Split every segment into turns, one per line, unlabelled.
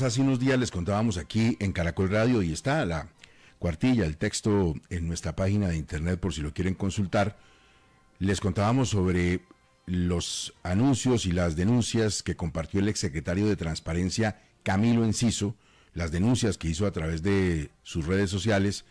Hace unos días les contábamos aquí en Caracol Radio y está la cuartilla, el texto en nuestra página de internet por si lo quieren consultar. Les contábamos sobre los anuncios y las denuncias que compartió el exsecretario de Transparencia Camilo Enciso, las denuncias que hizo a través de sus redes sociales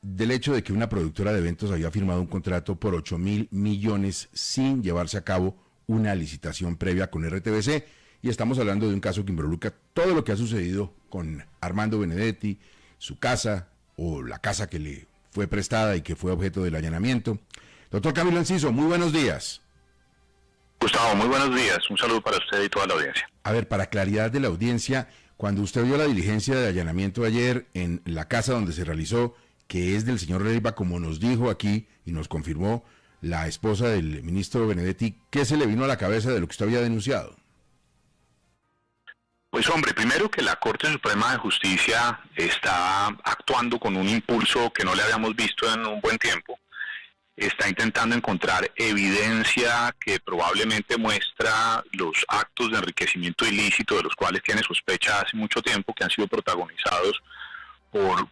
del hecho de que una productora de eventos había firmado un contrato por 8.000 millones sin llevarse a cabo una licitación previa con RTBC. Y estamos hablando de un caso que involucra todo lo que ha sucedido con Armando Benedetti, su casa o la casa que le fue prestada y que fue objeto del allanamiento. Doctor Camilo Enciso, muy buenos días.
Gustavo, muy buenos días. Un saludo para usted y toda la audiencia.
A ver, para claridad de la audiencia, cuando usted vio la diligencia de allanamiento ayer en la casa donde se realizó, que es del señor Leiva, como nos dijo aquí y nos confirmó la esposa del ministro Benedetti, ¿qué se le vino a la cabeza de lo que usted había denunciado?
Pues hombre, primero que la Corte Suprema de Justicia está actuando con un impulso que no le habíamos visto en un buen tiempo. Está intentando encontrar evidencia que probablemente muestra los actos de enriquecimiento ilícito de los cuales tiene sospecha hace mucho tiempo, que han sido protagonizados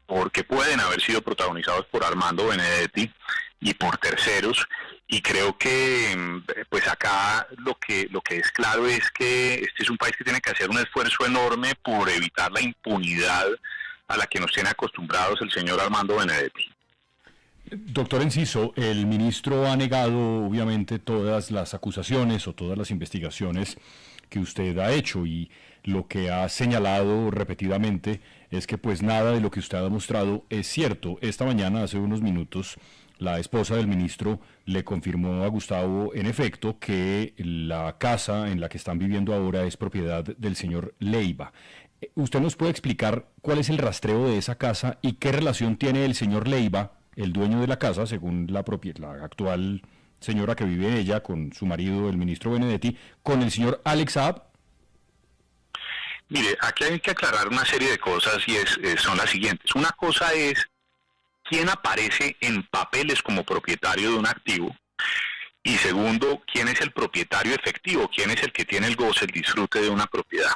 porque pueden haber sido protagonizados por Armando Benedetti y por terceros. Y creo que pues acá lo que es claro es que este es un país que tiene que hacer un esfuerzo enorme por evitar la impunidad a la que nos tiene acostumbrados el señor Armando Benedetti.
Doctor Enciso, el ministro ha negado obviamente todas las acusaciones o todas las investigaciones que usted ha hecho, y lo que ha señalado repetidamente es que pues nada de lo que usted ha demostrado es cierto. Esta mañana, hace unos minutos, la esposa del ministro le confirmó a Gustavo, en efecto, que la casa en la que están viviendo ahora es propiedad del señor Leiva. ¿Usted nos puede explicar cuál es el rastreo de esa casa y qué relación tiene el señor Leiva, el dueño de la casa, según la actual señora que vive en ella, con su marido, el ministro Benedetti, con el señor Alex Saab?
Mire, aquí hay que aclarar una serie de cosas y son las siguientes. Una cosa es quién aparece en papeles como propietario de un activo, y segundo, quién es el propietario efectivo, quién es el que tiene el goce, el disfrute de una propiedad.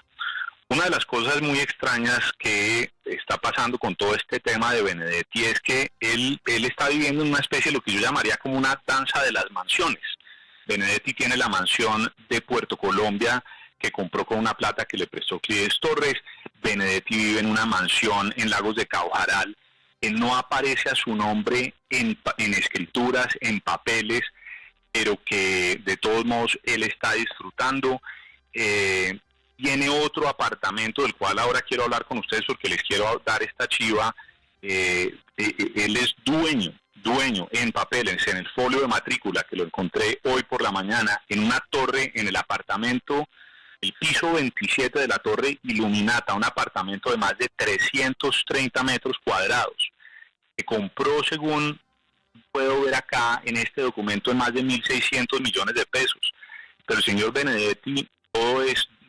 Una de las cosas muy extrañas que está pasando con todo este tema de Benedetti es que él está viviendo en una especie de lo que yo llamaría como una danza de las mansiones. Benedetti tiene la mansión de Puerto Colombia, que compró con una plata que le prestó Clides Torres. Benedetti vive en una mansión en Lagos de Caujaral. No aparece a su nombre en escrituras, en papeles, pero que de todos modos él está disfrutando. Tiene otro apartamento del cual ahora quiero hablar con ustedes porque les quiero dar esta chiva. Él es dueño en papeles, en el folio de matrícula, que lo encontré hoy por la mañana, en una torre, en el apartamento, el piso 27 de la torre Iluminata, un apartamento de más de 330 metros cuadrados, que compró, según puedo ver acá en este documento, en más de 1.600 millones de pesos. Pero el señor Benedetti,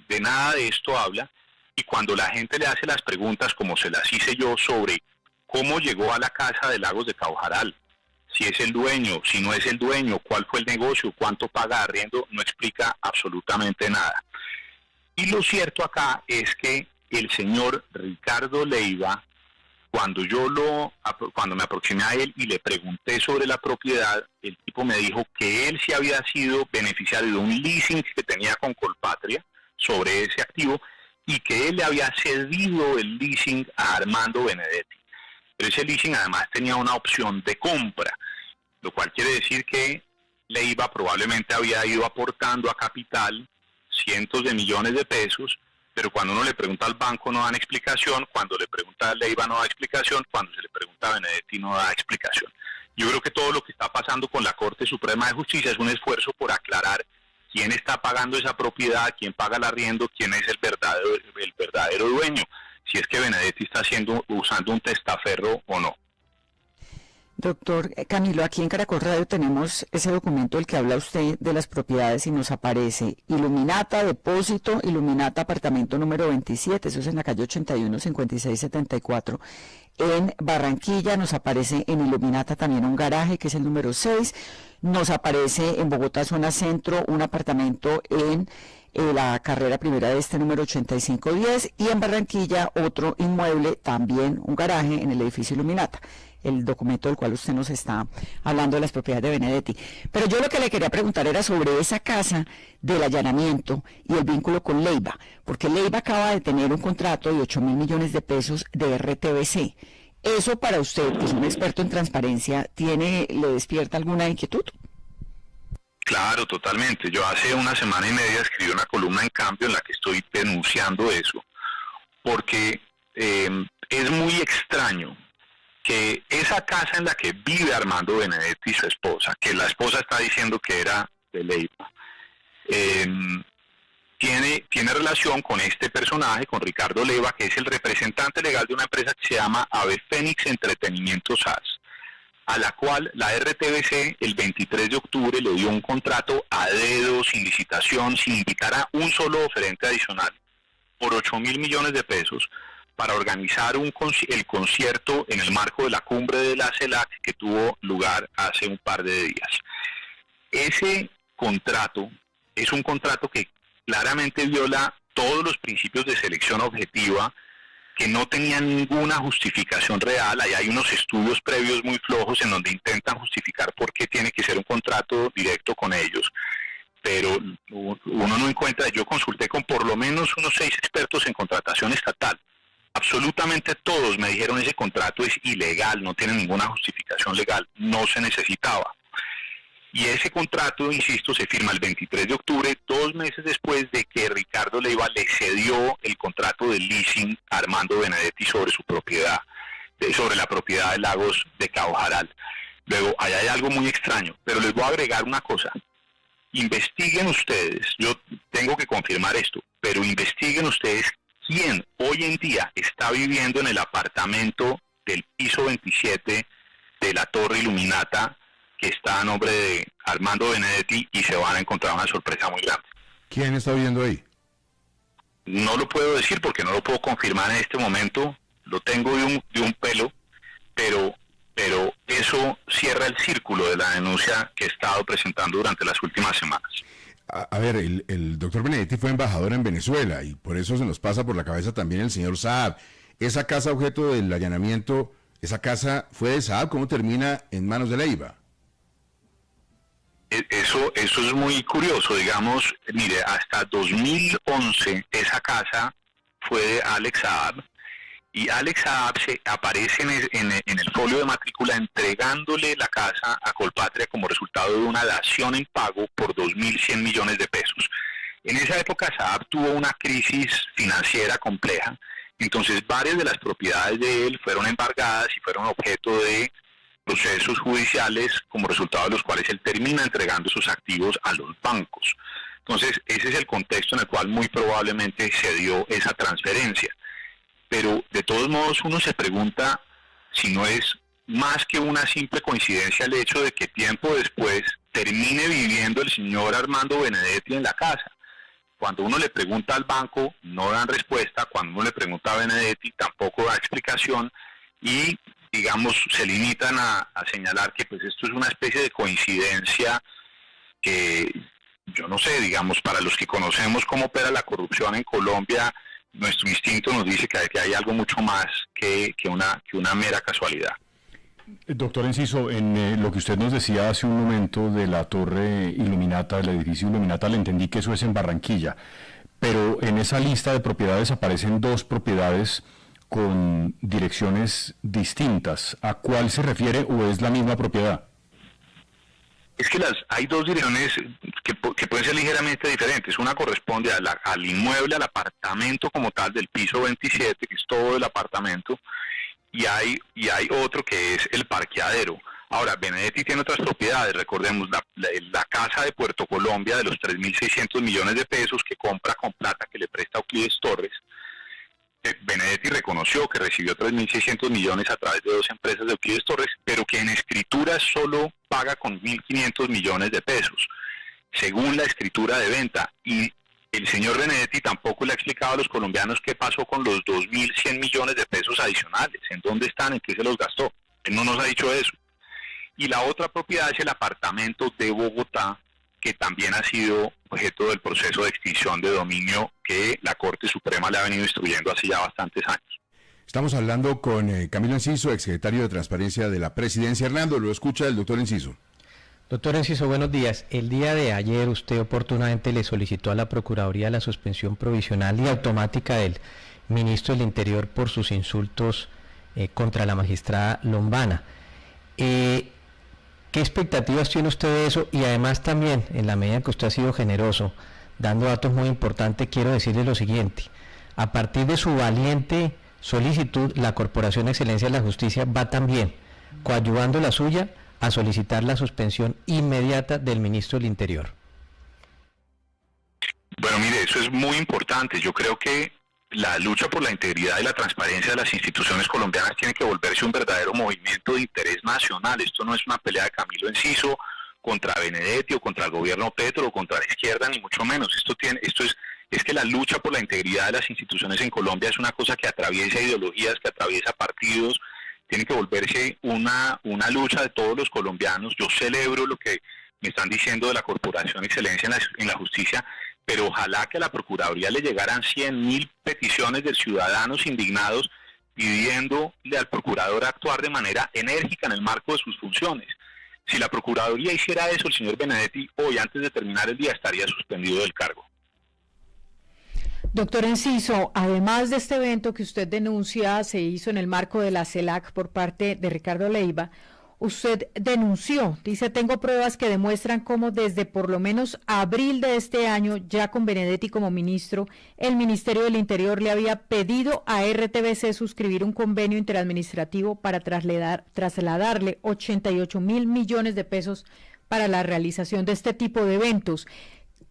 de nada de esto habla, y cuando la gente le hace las preguntas, como se las hice yo, sobre cómo llegó a la casa de Lagos de Caujaral, si es el dueño, si no es el dueño, cuál fue el negocio, cuánto paga de arriendo, no explica absolutamente nada. Y lo cierto acá es que el señor Ricardo Leiva, cuando me aproximé a él y le pregunté sobre la propiedad, el tipo me dijo que él sí había sido beneficiario de un leasing que tenía con Colpatria sobre ese activo, y que él le había cedido el leasing a Armando Benedetti. Pero ese leasing además tenía una opción de compra, lo cual quiere decir que Leiva probablemente había ido aportando a capital cientos de millones de pesos, pero cuando uno le pregunta al banco no dan explicación, cuando le pregunta a Leiva no da explicación, cuando se le pregunta a Benedetti no da explicación. Yo creo que todo lo que está pasando con la Corte Suprema de Justicia es un esfuerzo por aclarar quién está pagando esa propiedad, quién paga el arriendo, quién es el verdadero dueño, si es que Benedetti está usando un testaferro o no.
Doctor Camilo, aquí en Caracol Radio tenemos ese documento del que habla usted de las propiedades y nos aparece Iluminata, depósito, Iluminata, apartamento número 27, eso es en la calle 81, 56, 74. En Barranquilla nos aparece en Iluminata también un garaje que es el número 6. Nos aparece en Bogotá, zona centro, un apartamento en la carrera primera de este número 8510, y en Barranquilla otro inmueble, también un garaje en el edificio Iluminata, el documento del cual usted nos está hablando de las propiedades de Benedetti. Pero yo lo que le quería preguntar era sobre esa casa del allanamiento y el vínculo con Leiva, porque Leiva acaba de tener un contrato de 8.000 millones de pesos de RTBC. ¿Eso para usted, que es un experto en transparencia, le despierta alguna inquietud?
Claro, totalmente. Yo hace una semana y media escribí una columna en Cambio en la que estoy denunciando eso, porque es muy extraño que esa casa en la que vive Armando Benedetti y su esposa, que la esposa está diciendo que era de Leiva, tiene relación con este personaje, con Ricardo Leiva, que es el representante legal de una empresa que se llama Ave Fénix Entretenimiento SAS, a la cual la RTBC el 23 de octubre le dio un contrato a dedo, sin licitación, sin invitar a un solo oferente adicional, por 8.000 millones de pesos, para organizar el concierto en el marco de la cumbre de la CELAC que tuvo lugar hace un par de días. Ese contrato es un contrato que claramente viola todos los principios de selección objetiva, que no tenían ninguna justificación real. Ahí hay unos estudios previos muy flojos en donde intentan justificar por qué tiene que ser un contrato directo con ellos, pero uno no encuentra. Yo consulté con por lo menos unos 6 expertos en contratación estatal. Absolutamente todos me dijeron ese contrato es ilegal, no tiene ninguna justificación legal, no se necesitaba. Y ese contrato, insisto, se firma el 23 de octubre, 2 meses después de que Ricardo Leiva le cedió el contrato de leasing a Armando Benedetti sobre su propiedad, sobre la propiedad de Lagos de Cabo Jaral. Luego, ahí hay algo muy extraño, pero les voy a agregar una cosa. Investiguen ustedes, yo tengo que confirmar esto, pero investiguen ustedes quién hoy en día está viviendo en el apartamento del piso 27 de la Torre Iluminata, que está a nombre de Armando Benedetti, y se van a encontrar una sorpresa muy grande.
¿Quién está viviendo ahí?
No lo puedo decir porque no lo puedo confirmar en este momento, lo tengo de un pelo, pero eso cierra el círculo de la denuncia que he estado presentando durante las últimas semanas.
A ver, el doctor Benedetti fue embajador en Venezuela y por eso se nos pasa por la cabeza también el señor Saab. Esa casa objeto del allanamiento, esa casa fue de Saab, ¿cómo termina en manos de Leiva?
Eso es muy curioso, digamos, mire, hasta 2011 esa casa fue de Alex Saab, y Alex Saab se aparece en el folio de matrícula entregándole la casa a Colpatria como resultado de una dación en pago por 2.100 millones de pesos. En esa época Saab tuvo una crisis financiera compleja, entonces varias de las propiedades de él fueron embargadas y fueron objeto de procesos judiciales, como resultado de los cuales él termina entregando sus activos a los bancos. Entonces, ese es el contexto en el cual muy probablemente se dio esa transferencia. Pero, de todos modos, uno se pregunta si no es más que una simple coincidencia el hecho de que tiempo después termine viviendo el señor Armando Benedetti en la casa. Cuando uno le pregunta al banco, no dan respuesta. Cuando uno le pregunta a Benedetti, tampoco da explicación. Y digamos, se limitan a señalar que pues esto es una especie de coincidencia que, yo no sé, digamos, para los que conocemos cómo opera la corrupción en Colombia, nuestro instinto nos dice que hay algo mucho más que una mera casualidad.
Doctor Enciso, en lo que usted nos decía hace un momento de la Torre Iluminata, del edificio Iluminata, le entendí que eso es en Barranquilla, pero en esa lista de propiedades aparecen 2 propiedades con direcciones distintas. ¿A cuál se refiere o es la misma propiedad?
Es que hay 2 direcciones que pueden ser ligeramente diferentes. Una corresponde al inmueble, al apartamento como tal del piso 27, que es todo el apartamento, y hay otro que es el parqueadero. Ahora, Benedetti tiene otras propiedades, recordemos la casa de Puerto Colombia de los 3.600 millones de pesos que compra con plata que le presta Euclides Torres. Benedetti reconoció que recibió 3.600 millones a través de 2 empresas de Euclides Torres, pero que en escritura solo paga con 1.500 millones de pesos, según la escritura de venta. Y el señor Benedetti tampoco le ha explicado a los colombianos qué pasó con los 2.100 millones de pesos adicionales, en dónde están, en qué se los gastó. Él no nos ha dicho eso. Y la otra propiedad es el apartamento de Bogotá, que también ha sido objeto del proceso de extinción de dominio que la Corte Suprema le ha venido instruyendo hace ya bastantes años.
Estamos hablando con Camilo Enciso, exsecretario de Transparencia de la Presidencia. Hernando, lo escucha el doctor Enciso.
Doctor Enciso, buenos días. El día de ayer usted oportunamente le solicitó a la Procuraduría la suspensión provisional y automática del ministro del Interior por sus insultos contra la magistrada Lombana. ¿Qué expectativas tiene usted de eso? Y además también, en la medida en que usted ha sido generoso, dando datos muy importantes, quiero decirle lo siguiente. A partir de su valiente solicitud, la Corporación de Excelencia de la Justicia va también, coadyuvando la suya, a solicitar la suspensión inmediata del ministro del Interior.
Bueno, mire, eso es muy importante. Yo creo que la lucha por la integridad y la transparencia de las instituciones colombianas tiene que volverse un verdadero movimiento de interés nacional. Esto no es una pelea de Camilo Enciso contra Benedetti o contra el gobierno Petro o contra la izquierda, ni mucho menos. Es que la lucha por la integridad de las instituciones en Colombia es una cosa que atraviesa ideologías, que atraviesa partidos. Tiene que volverse una lucha de todos los colombianos. Yo celebro lo que me están diciendo de la Corporación de Excelencia en la Justicia, pero ojalá que a la Procuraduría le llegaran 100.000 peticiones de ciudadanos indignados pidiéndole al Procurador actuar de manera enérgica en el marco de sus funciones. Si la Procuraduría hiciera eso, el señor Benedetti hoy, antes de terminar el día, estaría suspendido del cargo.
Doctor Enciso, además de este evento que usted denuncia, se hizo en el marco de la CELAC por parte de Ricardo Leiva, usted denunció, dice, tengo pruebas que demuestran cómo desde por lo menos abril de este año, ya con Benedetti como ministro, el Ministerio del Interior le había pedido a RTBC suscribir un convenio interadministrativo para trasladarle 88.000 millones de pesos para la realización de este tipo de eventos.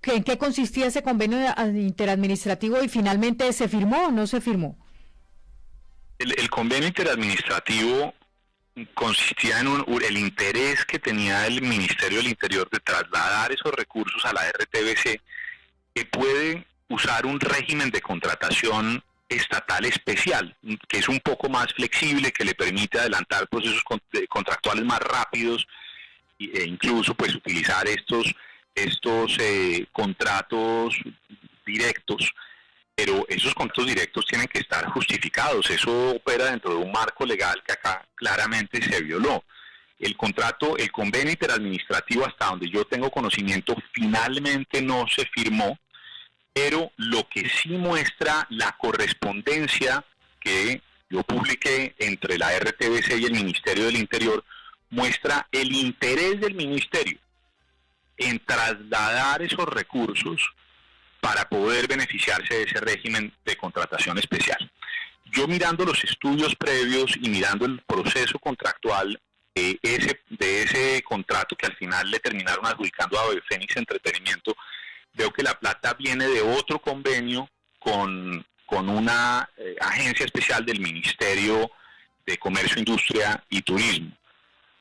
¿En qué consistía ese convenio interadministrativo y finalmente se firmó o no se firmó?
El convenio interadministrativo consistía en el interés que tenía el Ministerio del Interior de trasladar esos recursos a la RTBC, que puede usar un régimen de contratación estatal especial, que es un poco más flexible, que le permite adelantar procesos contractuales más rápidos e incluso pues utilizar estos contratos directos, pero esos contratos directos tienen que estar justificados. Eso opera dentro de un marco legal que acá claramente se violó. El convenio interadministrativo, hasta donde yo tengo conocimiento, finalmente no se firmó, pero lo que sí muestra la correspondencia que yo publiqué entre la RTBC y el Ministerio del Interior, muestra el interés del Ministerio en trasladar esos recursos para poder beneficiarse de ese régimen de contratación especial. Yo mirando los estudios previos y mirando el proceso contractual de ese contrato que al final le terminaron adjudicando a Fénix Entretenimiento, veo que la plata viene de otro convenio con una agencia especial del Ministerio de Comercio, Industria y Turismo.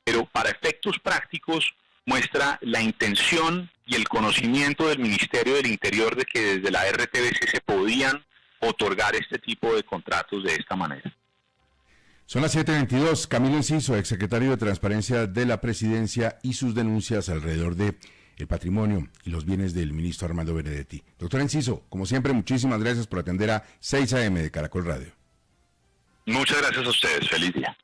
Pero para efectos prácticos muestra la intención y el conocimiento del Ministerio del Interior de que desde la RTBC se podían otorgar este tipo de contratos de esta manera.
Son las 7:22. Camilo Enciso, exsecretario de Transparencia de la Presidencia, y sus denuncias alrededor de el patrimonio y los bienes del ministro Armando Benedetti. Doctor Enciso, como siempre, muchísimas gracias por atender a 6 AM de Caracol Radio.
Muchas gracias a ustedes. Feliz día.